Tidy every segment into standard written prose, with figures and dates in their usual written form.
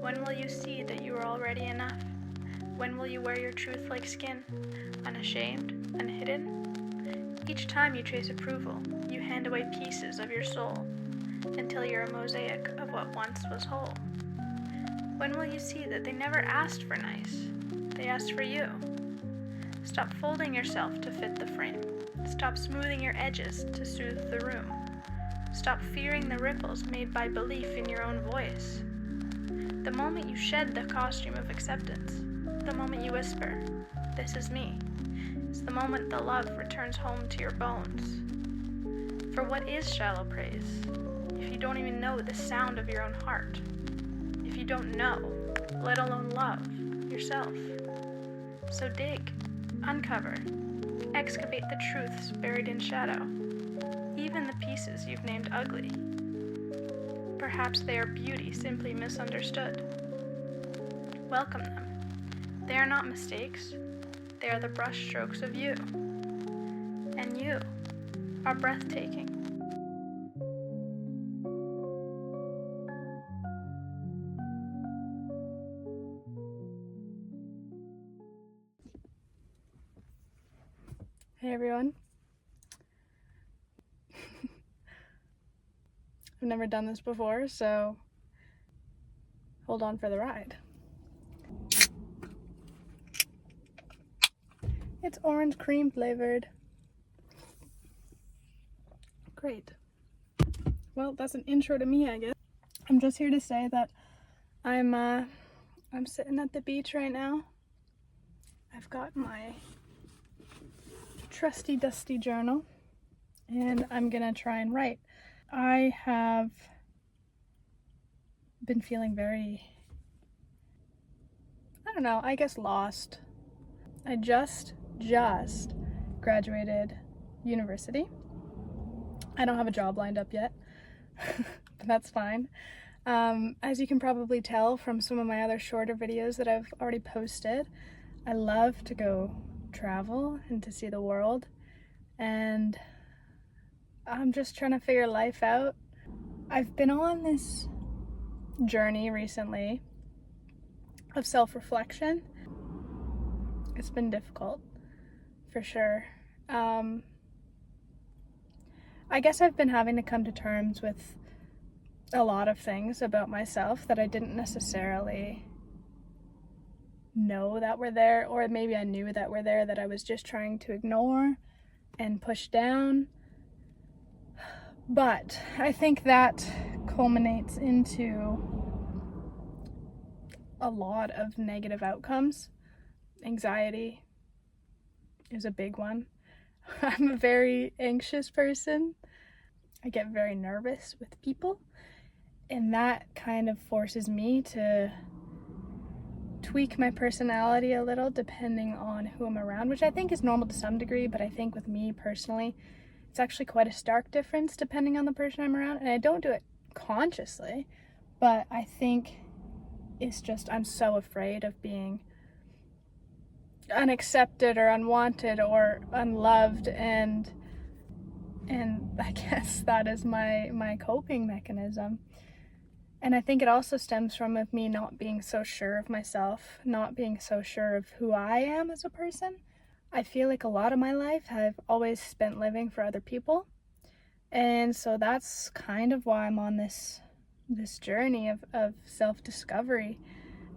When will you see that you are already enough? When will you wear your truth like skin, unashamed, unhidden? Each time you chase approval, you hand away pieces of your soul, until you're a mosaic of what once was whole. When will you see that they never asked for nice? They asked for you. Stop folding yourself to fit the frame. Stop smoothing your edges to soothe the room. Stop fearing the ripples made by belief in your own voice. The moment you shed the costume of acceptance, the moment you whisper, "This is me," is the moment the love returns home to your bones. For what is shallow praise if you don't even know the sound of your own heart? If you don't know, let alone love, yourself? So dig, uncover, excavate the truths buried in shadow, even the pieces you've named ugly. Perhaps they are beauty simply misunderstood. Welcome them. They are not mistakes. They are the brushstrokes of you. And you are breathtaking. Hey everyone. I've never done this before, so hold on for the ride. It's orange cream flavored. Great. Well, that's an intro to me, I guess. I'm just here to say that I'm sitting at the beach right now. I've got my trusty dusty journal and I'm gonna try and write. I have been feeling very, I guess lost. I just graduated university. I don't have a job lined up yet, but that's fine. As you can probably tell from some of my other shorter videos that I've already posted, I love to go travel and to see the world, and I'm just trying to figure life out. I've been on this journey recently of self-reflection. It's been difficult, for sure. I guess I've been having to come to terms with a lot of things about myself that I didn't necessarily know that were there, or maybe I knew that were there that I was just trying to ignore and push down. But I think that culminates into a lot of negative outcomes. Anxiety is a big one. I'm a very anxious person. I get very nervous with people, and that kind of forces me to tweak my personality a little depending on who I'm around, which I think is normal to some degree, but I think with me personally, it's actually quite a stark difference depending on the person I'm around, and I don't do it consciously, but I think it's just I'm so afraid of being unaccepted or unwanted or unloved, and I guess that is my coping mechanism. And I think it also stems from me not being so sure of myself, not being so sure of who I am as a person. I feel like a lot of my life I've always spent living for other people, and so that's kind of why I'm on this journey of self-discovery,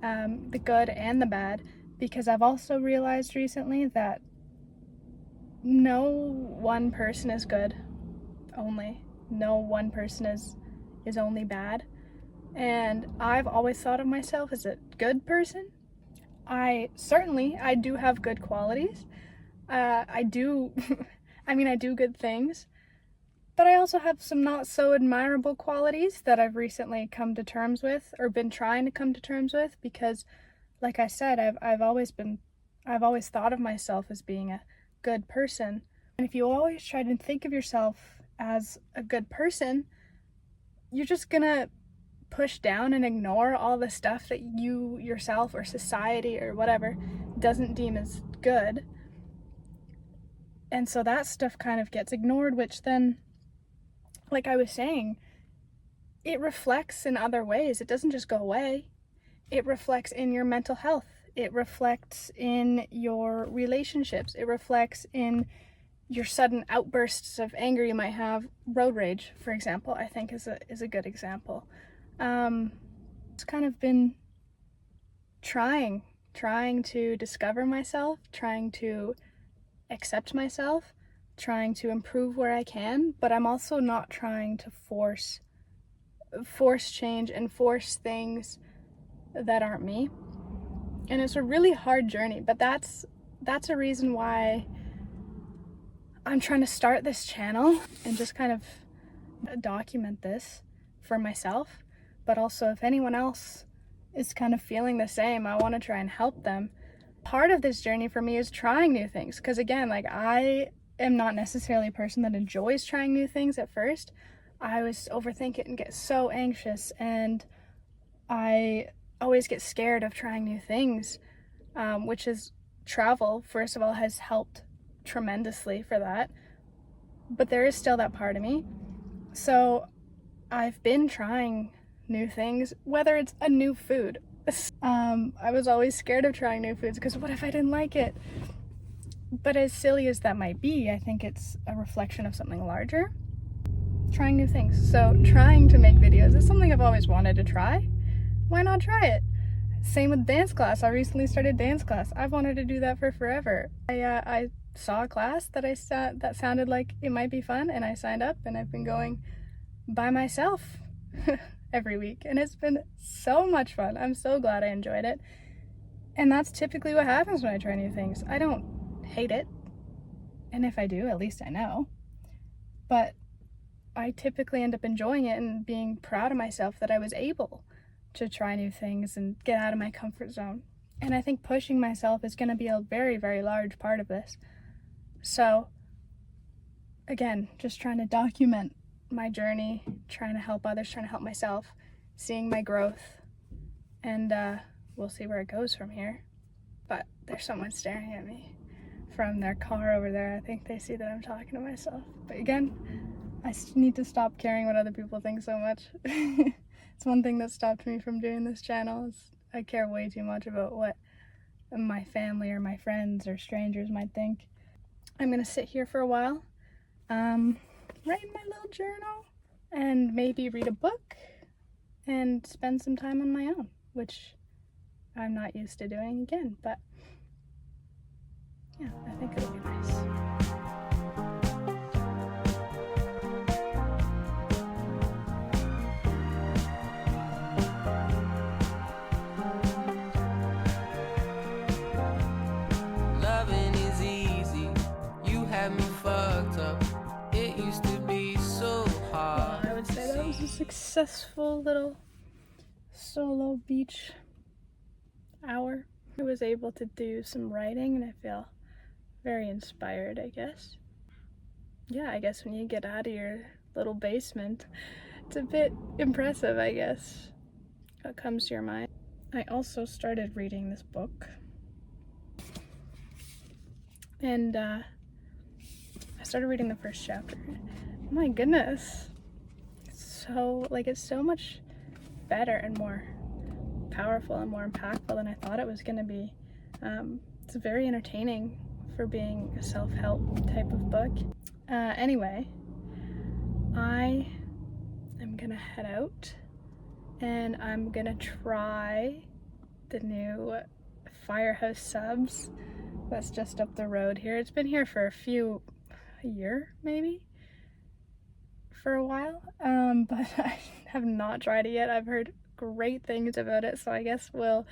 the good and the bad. Because I've also realized recently that no one person is good only. No one person is only bad. And I've always thought of myself as a good person. I do have good qualities. I do good things. But I also have some not so admirable qualities that I've recently come to terms with, or been trying to come to terms with, because like I said, I've always thought of myself as being a good person. And if you always try to think of yourself as a good person, you're just gonna push down and ignore all the stuff that you yourself or society or whatever doesn't deem as good. And so that stuff kind of gets ignored, which then, like I was saying, it reflects in other ways. It doesn't just go away. it reflects in your mental health. It reflects in your relationships. It reflects in your sudden outbursts of anger you might have. Road rage, for example, I think is a good example. It's kind of been trying to discover myself, trying to accept myself, trying to improve where I can, but I'm also not trying to force change and force things that aren't me. And it's a really hard journey, but that's a reason why I'm trying to start this channel and just kind of document this for myself. But also, if anyone else is kind of feeling the same, I want to try and help them. Part of this journey for me is trying new things, because again, like, I am not necessarily a person that enjoys trying new things at first. I always overthink it and get so anxious, and I always get scared of trying new things, which is travel, first of all, has helped tremendously for that. But there is still that part of me. So I've been trying new things, whether it's a new food. I was always scared of trying new foods because what if I didn't like it? But as silly as that might be, I think it's a reflection of something larger. Trying new things. So trying to make videos is something I've always wanted to try. Why not try it? Same with dance class. I recently started dance class. I've wanted to do that for forever. I saw a class that sounded like it might be fun, and I signed up, and I've been going by myself every week, and it's been so much fun. I'm so glad I enjoyed it. And that's typically what happens when I try new things. I don't hate it, and if I do, at least I know. But I typically end up enjoying it and being proud of myself that I was able to try new things and get out of my comfort zone. And I think pushing myself is going to be a very, very large part of this. So, again, just trying to document my journey, trying to help others, trying to help myself, seeing my growth, and we'll see where it goes from here. But there's someone staring at me from their car over there. I think they see that I'm talking to myself. But again, I need to stop caring what other people think so much. It's one thing that stopped me from doing this channel. Is I care way too much about what my family or my friends or strangers might think. I'm gonna sit here for a while, write in my little journal, and maybe read a book and spend some time on my own, which I'm not used to doing again, but yeah, I think it'll be nice. Loving is easy, you had me fucked up. It used to be so hard. I would say that was a successful little solo beach hour. I was able to do some writing and I feel very inspired, I guess. Yeah, I guess when you get out of your little basement, it's a bit impressive, I guess, what comes to your mind. I also started reading this book, and I started reading the first chapter. Oh my goodness, it's so much better and more powerful and more impactful than I thought it was gonna be. It's very entertaining for being a self-help type of book. Anyway, I am gonna head out and I'm gonna try the new Firehouse subs that's just up the road here. It's been here for a year maybe, for a while, but I have not tried it yet. I've heard great things about it, so I guess we'll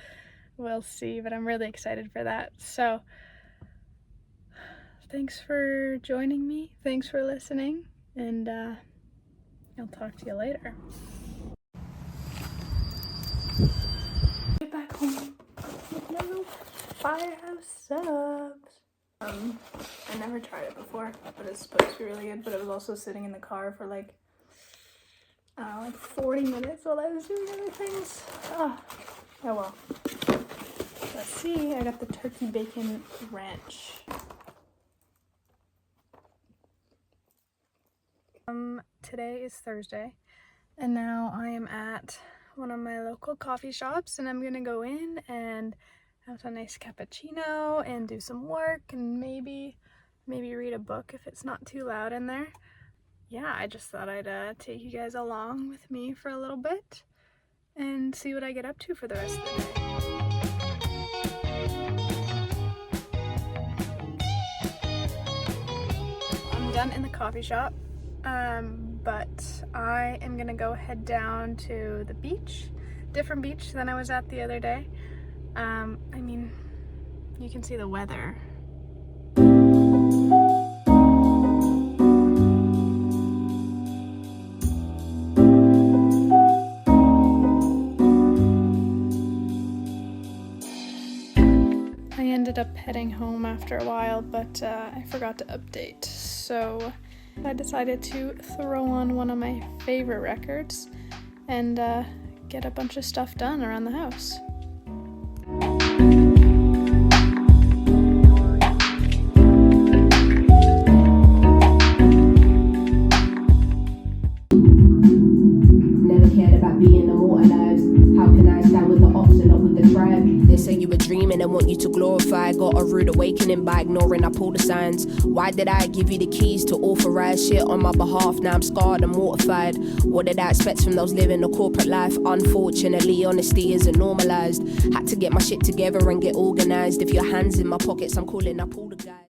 see, but I'm really excited for that. So thanks for joining me, thanks for listening, and I'll talk to you later. Get back home with my little Firehouse subs. I never tried it before, but it's supposed to be really good, but it was also sitting in the car for like 40 minutes while I was doing other things. Oh well. Let's see, I got the turkey bacon ranch. Today is Thursday, and now I am at one of my local coffee shops, and I'm gonna go in and have a nice cappuccino and do some work and maybe read a book if it's not too loud in there. Yeah, I just thought I'd take you guys along with me for a little bit and see what I get up to for the rest of the day. I'm done in the coffee shop, but I am gonna go head down to the beach, different beach than I was at the other day. I mean, you can see the weather. I ended up heading home after a while, but I forgot to update, so I decided to throw on one of my favorite records and get a bunch of stuff done around the house. Never cared about being immortalized. How can I stand with the ops and not with the tribe? They say you were dreaming and want you to glorify. Got a rude awakening by ignoring up all the signs. Why did I give you the keys to authorize shit on my behalf? Now I'm scarred and mortified. What did I expect from those living a corporate life? Unfortunately, honesty isn't normalized. Had to get my shit together and get organized. If your hands in my pockets, I'm calling up all the guys.